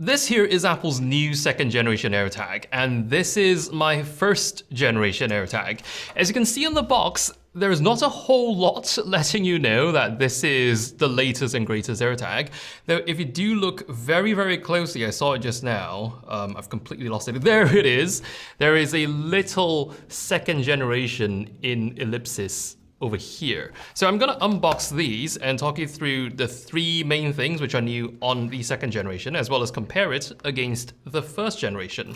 This here is Apple's new second generation AirTag, and this is my first generation AirTag. As you can see on the box, there's not a whole lot letting you know that this is the latest and greatest AirTag. Though if you do look very, very closely, I saw it just now, I've completely lost it. There it is. There is a little second generation in ellipsis over here. So I'm gonna unbox these and talk you through the three main things which are new on the second generation, as well as compare it against the first generation.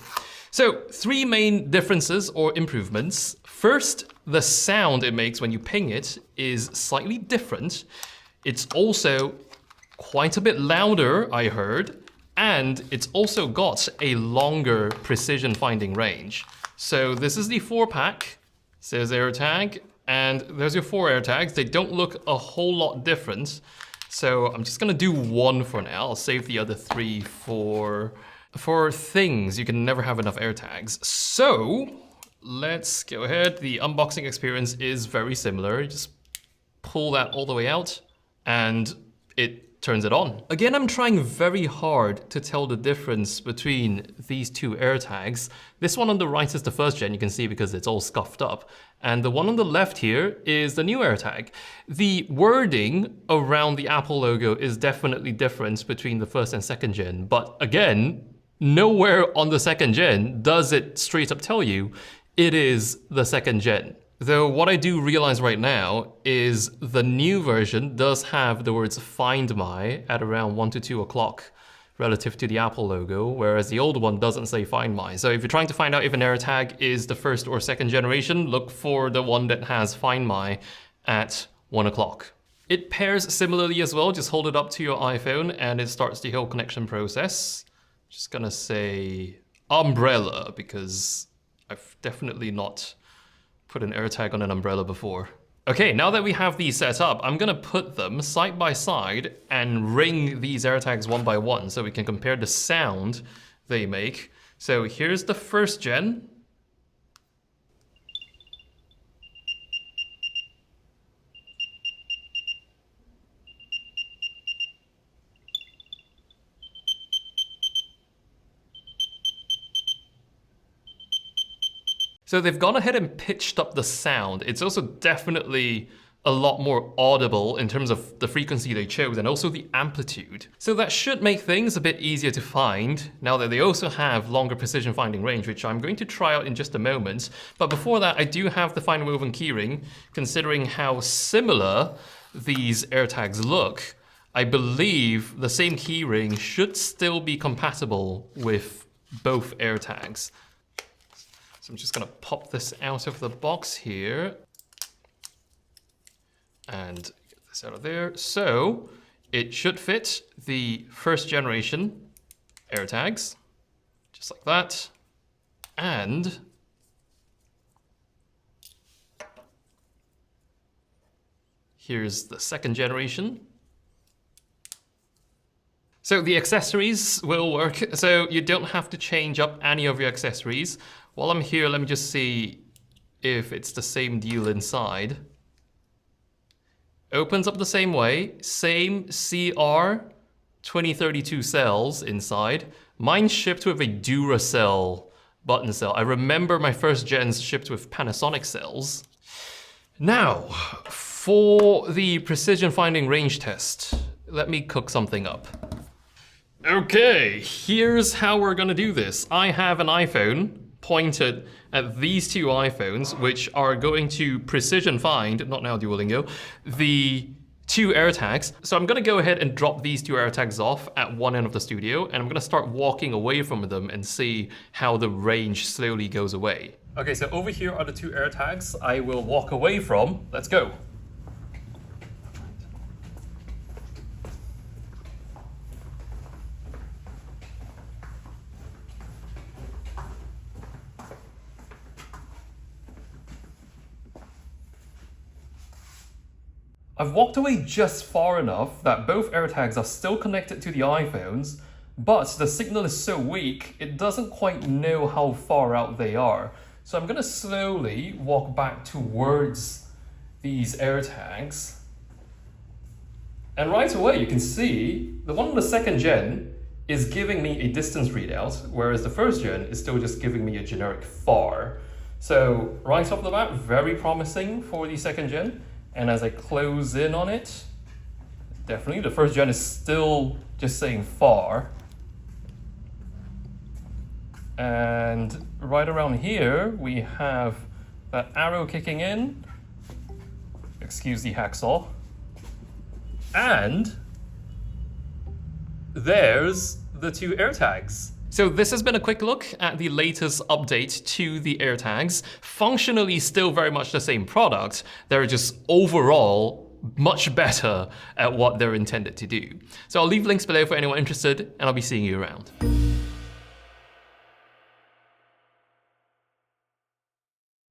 So three main differences or improvements. First, the sound it makes when you ping it is slightly different. It's also quite a bit louder, I heard, and it's also got a longer precision finding range. So this is the 4-pack, says AirTag, and there's your 4 AirTags. They don't look a whole lot different. So I'm just gonna do one for now. I'll save the other 3 for things. You can never have enough AirTags. So let's go ahead. The unboxing experience is very similar. You just pull that all the way out and it turns it on. Again, I'm trying very hard to tell the difference between these two AirTags. This one on the right is the first gen, you can see because it's all scuffed up. And the one on the left here is the new AirTag. The wording around the Apple logo is definitely different between the first and second gen. But again, nowhere on the second gen does it straight up tell you it is the second gen. Though what I do realize right now is the new version does have the words Find My at around 1 to 2 o'clock relative to the Apple logo, whereas the old one doesn't say Find My. So if you're trying to find out if an AirTag is the first or second generation, look for the one that has Find My at 1 o'clock. It pairs similarly as well. Just hold it up to your iPhone and it starts the whole connection process. Just gonna say umbrella because I've definitely not put an AirTag on an umbrella before. Okay, now that we have these set up, I'm gonna put them side by side and ring these AirTags one by one so we can compare the sound they make. So here's the first gen. So they've gone ahead and pitched up the sound. It's also definitely a lot more audible in terms of the frequency they chose and also the amplitude. So that should make things a bit easier to find now that they also have longer precision finding range, which I'm going to try out in just a moment. But before that, I do have the fine woven keyring. Considering how similar these AirTags look, I believe the same keyring should still be compatible with both AirTags. So I'm just gonna pop this out of the box here and get this out of there. So it should fit the first generation AirTags, just like that. And here's the second generation. So the accessories will work. So you don't have to change up any of your accessories. While I'm here, let me just see if it's the same deal inside. Opens up the same way, same CR2032 cells inside. Mine shipped with a Duracell button cell. I remember my first gens shipped with Panasonic cells. Now, for the precision finding range test, let me cook something up. Okay, here's how we're gonna do this. I have an iPhone pointed at these two iPhones, which are going to precision find, not now Duolingo, the two AirTags. So I'm gonna go ahead and drop these two AirTags off at one end of the studio, and I'm gonna start walking away from them and see how the range slowly goes away. Okay, so over here are the two AirTags I will walk away from. Let's go. I've walked away just far enough that both AirTags are still connected to the iPhones, but the signal is so weak, it doesn't quite know how far out they are. So I'm gonna slowly walk back towards these AirTags. And right away you can see the one on the second gen is giving me a distance readout, whereas the first gen is still just giving me a generic far. So right off the bat, very promising for the second gen. And as I close in on it, definitely the first gen is still just saying far. And right around here, we have that arrow kicking in. Excuse the hacksaw. And there's the two AirTags. So this has been a quick look at the latest update to the AirTags. Functionally still very much the same product. They're just overall much better at what they're intended to do. So I'll leave links below for anyone interested, and I'll be seeing you around.